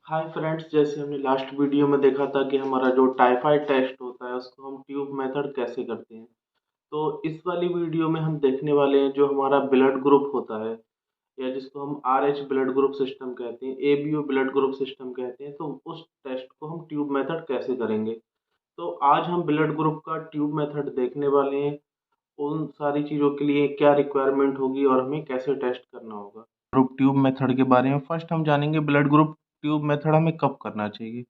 Hi friends, जैसे हमने last video में देखा था कि हमारा जो टाइफाइड टेस्ट होता है उसको हम ट्यूब मेथड कैसे करते हैं। तो इस वाली वीडियो में हम देखने वाले हैं जो हमारा ब्लड ग्रुप होता है या जिसको हम RH ब्लड ग्रुप सिस्टम कहते हैं, ABO ब्लड ग्रुप सिस्टम कहते हैं। तो उस टेस्ट को हम ट्यूब मेथड कैसे करेंगे। तो आज हम ब्लड ग्रुप का ट्यूब मेथड देखने वाले हैं। उन सारी चीज़ों के लिए क्या रिक्वायरमेंट होगी और हमें कैसे टेस्ट करना होगा। ग्रुप ट्यूब मेथड के बारे में फर्स्ट हम जानेंगे ब्लड ग्रुप ट्यूब मेथड हमें कब करना चाहिए।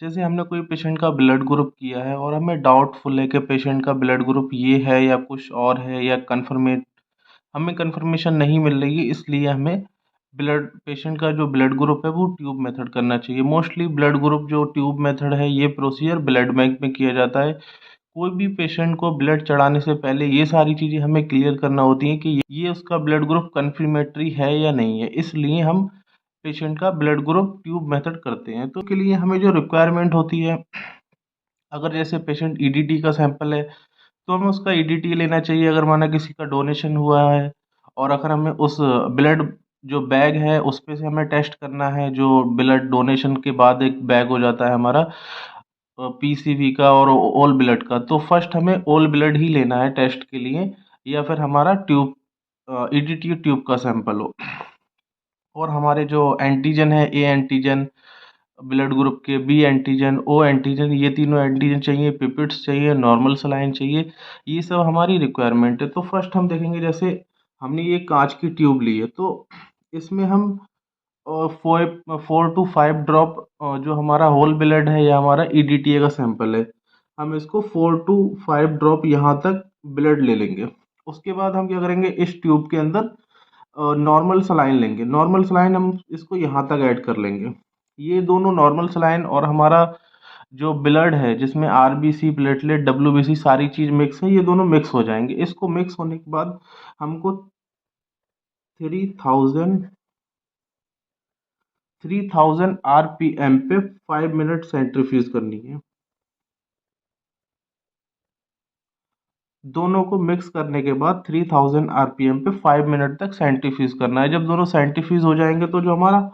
जैसे हमने कोई पेशेंट का ब्लड ग्रुप किया है और हमें डाउटफुल है कि पेशेंट का ब्लड ग्रुप ये है या कुछ और है या हमें कंफर्मेशन नहीं मिल रही है, इसलिए हमें ब्लड पेशेंट का जो ब्लड ग्रुप है वो ट्यूब मेथड करना चाहिए। मोस्टली ब्लड ग्रुप जो ट्यूब मेथड है ये प्रोसीजर ब्लड बैंक में किया जाता है। कोई भी पेशेंट को ब्लड चढ़ाने से पहले ये सारी चीज़ें हमें क्लियर करना होती हैं कि ये उसका ब्लड ग्रुप कन्फर्मेटरी है या नहीं है, इसलिए हम पेशेंट का ब्लड ग्रुप ट्यूब मेथड करते हैं। तो के लिए हमें जो रिक्वायरमेंट होती है, अगर जैसे पेशेंट ईडीटी का सैंपल है तो हमें उसका ईडीटी लेना चाहिए अगर माना किसी का डोनेशन हुआ है। और अगर हमें उस ब्लड जो बैग है उस पे से हमें टेस्ट करना है, जो ब्लड डोनेशन के बाद एक बैग हो जाता है हमारा पीसीवी का और ओल ब्लड का, तो फर्स्ट हमें ओल ब्लड ही लेना है टेस्ट के लिए, या फिर हमारा ट्यूब ईडीटी ट्यूब का सैंपल हो। और हमारे जो एंटीजन है, ए एंटीजन ब्लड ग्रुप के, बी एंटीजन, ओ एंटीजन, ये तीनों एंटीजन चाहिए, पिपेट्स चाहिए, नॉर्मल सलाइन चाहिए। ये सब हमारी रिक्वायरमेंट है। तो फर्स्ट हम देखेंगे, जैसे हमने ये कांच की ट्यूब ली है तो इसमें हम 4 to 5 ड्रॉप जो हमारा होल ब्लड है या हमारा ईडीटीए का सैंपल है, हम इसको 4 to 5 ड्रॉप यहाँ तक ब्लड ले लेंगे। उसके बाद हम क्या करेंगे, इस ट्यूब के अंदर नॉर्मल सलाइन लेंगे। नॉर्मल सलाइन हम इसको यहाँ तक ऐड कर लेंगे। ये दोनों नॉर्मल सलाइन और हमारा जो ब्लड है जिसमें आरबीसी, प्लेटलेट, डब्ल्यूबीसी सारी चीज़ मिक्स है, ये दोनों मिक्स हो जाएंगे। इसको मिक्स होने के बाद हमको 3000 आरपीएम पे 5 मिनट सेंट्रीफ्यूज करनी है। दोनों को मिक्स करने के बाद 3000 आरपीएम पे 5 मिनट तक सेंट्रीफ्यूज करना है। जब दोनों सेंट्रीफ्यूज हो जाएंगे तो जो हमारा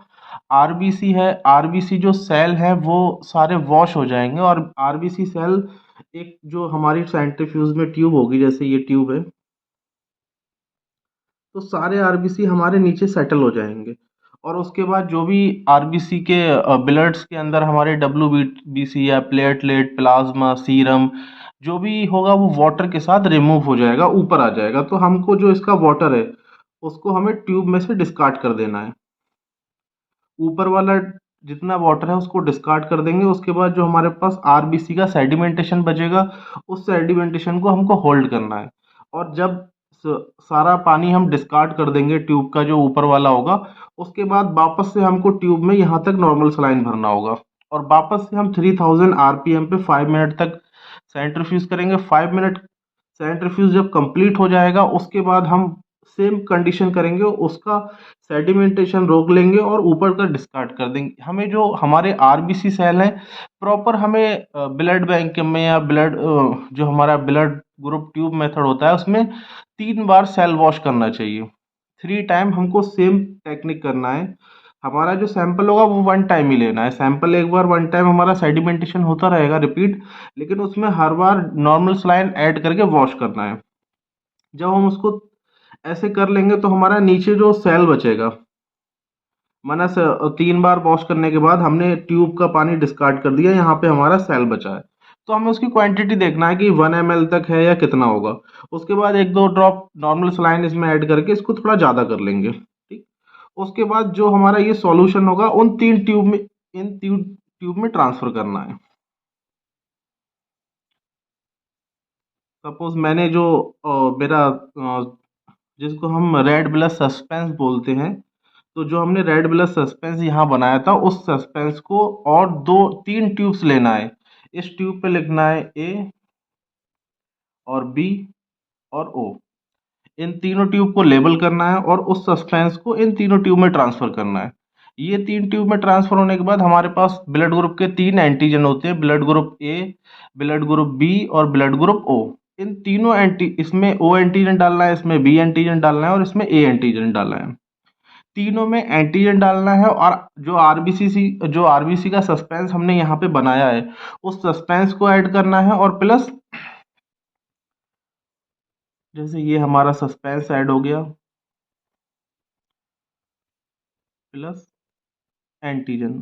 आरबीसी है, आरबीसी जो सेल है वो सारे वॉश हो जाएंगे। और आरबीसी सेल एक जो हमारी सेंट्रीफ्यूज में ट्यूब होगी, जैसे ये ट्यूब है, तो सारे आरबीसी हमारे नीचे सेटल हो जाएंगे। और उसके बाद जो भी आरबीसी के ब्लड्स के अंदर हमारे डब्ल्यूबीसी या प्लेटलेट, प्लाज्मा, सीरम जो भी होगा वो वाटर के साथ रिमूव हो जाएगा, ऊपर आ जाएगा। तो हमको जो इसका वाटर है उसको हमें ट्यूब में से डिस्कार्ड कर देना है। ऊपर वाला जितना वाटर है उसको डिस्कार्ड कर देंगे। उसके बाद जो हमारे पास आरबीसी का सेडिमेंटेशन बचेगा, उस सेडिमेंटेशन को हमको होल्ड करना है। और जब सारा पानी हम डिस्कार्ड कर देंगे ट्यूब का जो ऊपर वाला होगा, उसके बाद वापस से हमको ट्यूब में यहाँ तक नॉर्मल सलाइन भरना होगा। और वापस से हम 3000 आरपीएम पे 5 मिनट तक सेंट्रीफ्यूज करेंगे। 5 मिनट सेंट्रीफ्यूज जब कंप्लीट हो जाएगा उसके बाद हम सेम कंडीशन करेंगे, उसका सेडिमेंटेशन रोक लेंगे और ऊपर का डिस्कार्ड कर देंगे। हमें जो हमारे आरबीसी सेल हैं प्रॉपर, हमें ब्लड बैंक में या ब्लड जो हमारा ब्लड ग्रुप ट्यूब मेथड होता है उसमें 3 बार सेल वॉश करना चाहिए। 3 टाइम हमको सेम टेक्निक करना है। हमारा जो सैंपल होगा वो 1 टाइम ही लेना है। सैंपल एक बार 1 टाइम हमारा सेडिमेंटेशन होता रहेगा रिपीट, लेकिन उसमें हर बार नॉर्मल सलाइन ऐड करके वॉश करना है। जब हम उसको ऐसे कर लेंगे तो हमारा नीचे जो सेल बचेगा, माना 3 बार वॉश करने के बाद हमने ट्यूब का पानी डिस्कार्ड कर दिया, यहाँ पे हमारा सेल बचा है। तो हमें उसकी क्वांटिटी देखना है कि 1 ml तक है या कितना होगा। उसके बाद 1-2 ड्रॉप नॉर्मल सलाइन इसमें ऐड करके इसको थोड़ा ज़्यादा कर लेंगे। ठीक। उसके बाद जो हमारा ये सॉल्यूशन होगा उन 3 ट्यूब में, इन ट्यूब में ट्रांसफर करना है। सपोज मैंने जो मेरा जिसको हम रेड ब्लड सस्पेंस बोलते हैं, तो जो हमने रेड ब्लड सस्पेंस यहाँ बनाया था उस सस्पेंस को और 2-3 ट्यूब्स लेना है। इस ट्यूब पे लिखना है ए और बी और ओ। इन तीनों ट्यूब को लेबल करना है और उस सस्पेंस को इन तीनों ट्यूब में ट्रांसफर करना है। ये 3 ट्यूब में ट्रांसफर होने के बाद हमारे पास ब्लड ग्रुप के 3 एंटीजन होते हैं, blood group A, blood group B और ब्लड ग्रुप ओ। इन तीनों इसमें ओ एंटीजन डालना है, इसमें बी एंटीजन डालना है और इसमें ए एंटीजन डालना है। तीनों में एंटीजन डालना है और जो आरबीसी का सस्पेंस हमने यहाँ पे बनाया है उस सस्पेंस को ऐड करना है, और प्लस जैसे ये हमारा सस्पेंस ऐड हो गया, प्लस एंटीजन।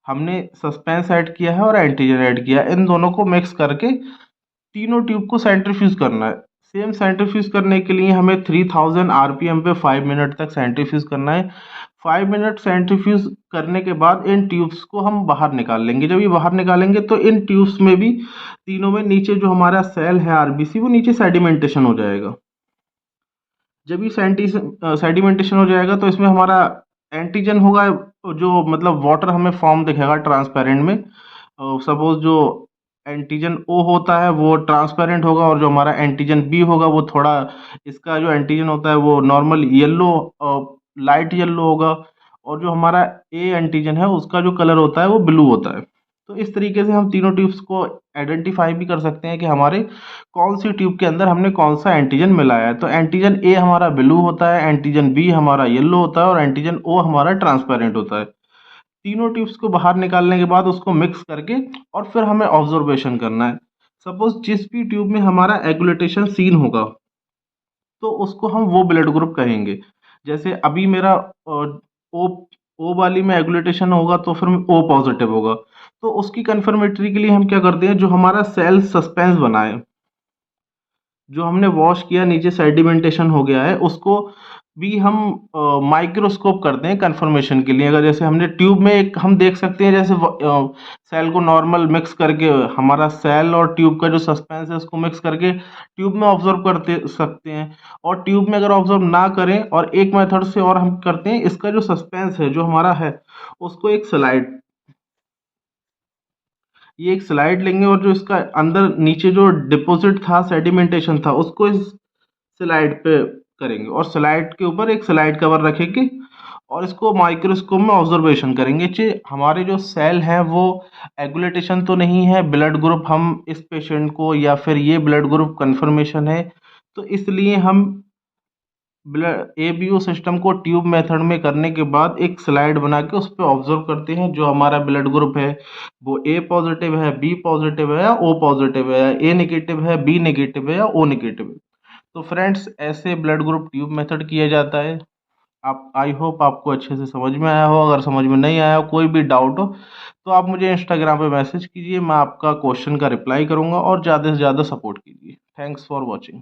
हमने सस्पेंस ऐड किया है और एंटीजन ऐड किया है, इन दोनों को मिक्स करके तीनों ट्यूब को सेंट्रीफ्यूज करना है। सेम सेंट्रीफ्यूज करने के लिए हमें 3000 आरपीएम पे 5 मिनट तक सेंट्रीफ्यूज करना है। 5 मिनट सेंट्रीफ्यूज करने के बाद इन ट्यूब्स को हम बाहर निकाल लेंगे। जब ये बाहर निकालेंगे तो इन ट्यूब्स में भी, तीनों में, नीचे जो हमारा सेल है आरबीसी, वो नीचे सेडिमेंटेशन हो जाएगा। जब ये सेडिमेंटेशन हो जाएगा तो इसमें हमारा एंटीजन होगा, जो मतलब वाटर हमें फॉर्म दिखेगा ट्रांसपेरेंट में। सपोज जो एंटीजन ओ होता है वो ट्रांसपेरेंट होगा, और जो हमारा एंटीजन बी होगा वो थोड़ा, इसका जो एंटीजन होता है वो नॉर्मल येलो, लाइट येलो होगा, और जो हमारा ए एंटीजन है उसका जो कलर होता है वो ब्लू होता है। तो इस तरीके से हम तीनों ट्यूब्स को आइडेंटिफाई भी कर सकते हैं कि हमारे कौन सी ट्यूब के अंदर हमने कौन सा एंटीजन मिलाया है। तो एंटीजन ए हमारा ब्लू होता है, एंटीजन बी हमारा येलो होता है, और एंटीजन ओ हमारा ट्रांसपेरेंट होता है। तीनों ट्यूब्स को बाहर निकालने के बाद उसको मिक्स करके और फिर हमें ऑब्जर्वेशन करना है। सपोज जिस भी ट्यूब में हमारा एगुलेटेशन सीन होगा तो उसको हम वो ब्लड ग्रुप कहेंगे। जैसे अभी मेरा ओ ओ वाली में एगुलेटेशन होगा तो फिर ओ पॉजिटिव होगा। तो उसकी कंफर्मेटरी के लिए हम क्या करते हैं, जो हमारा सेल सस्पेंस बना है, जो हमने वॉश किया, नीचे सेडिमेंटेशन हो गया है, उसको भी हम माइक्रोस्कोप करते हैं कंफर्मेशन के लिए। अगर जैसे हमने ट्यूब में एक, हम देख सकते हैं जैसे सेल को नॉर्मल मिक्स करके, हमारा सेल और ट्यूब का जो सस्पेंस है उसको मिक्स करके ट्यूब में ऑब्जर्व करते सकते हैं। और ट्यूब में अगर ऑब्जर्व ना करें, और एक मेथड से और हम करते हैं, इसका जो सस्पेंस है जो हमारा है उसको एक स्लाइड, ये एक स्लाइड लेंगे, और जो इसका अंदर नीचे जो डिपॉजिट था, सेडिमेंटेशन था, उसको इस स्लाइड पे करेंगे, और स्लाइड के ऊपर एक स्लाइड कवर रखेंगे, और इसको माइक्रोस्कोप में ऑब्जर्वेशन करेंगे कि हमारे जो सेल हैं वो एगुलेटेशन तो नहीं है, ब्लड ग्रुप हम इस पेशेंट को, या फिर ये ब्लड ग्रुप कंफर्मेशन है। तो इसलिए हम ब्लड एबीओ सिस्टम को ट्यूब मेथड में करने के बाद एक स्लाइड बना के उस पर ऑब्जर्व करते हैं जो हमारा ब्लड ग्रुप है वो ए पॉजिटिव है, बी पॉजिटिव है, या ओ पॉजिटिव है, ए नेगेटिव है, बी नेगेटिव है, या ओ नेगेटिव है। तो फ्रेंड्स, ऐसे ब्लड ग्रुप ट्यूब मेथड किया जाता है। आप, आई होप आपको अच्छे से समझ में आया हो। अगर समझ में नहीं आया हो, कोई भी डाउट हो, तो आप मुझे इंस्टाग्राम पे मैसेज कीजिए, मैं आपका क्वेश्चन का रिप्लाई करूंगा, और ज़्यादा से ज़्यादा सपोर्ट कीजिए। Thanks for watching.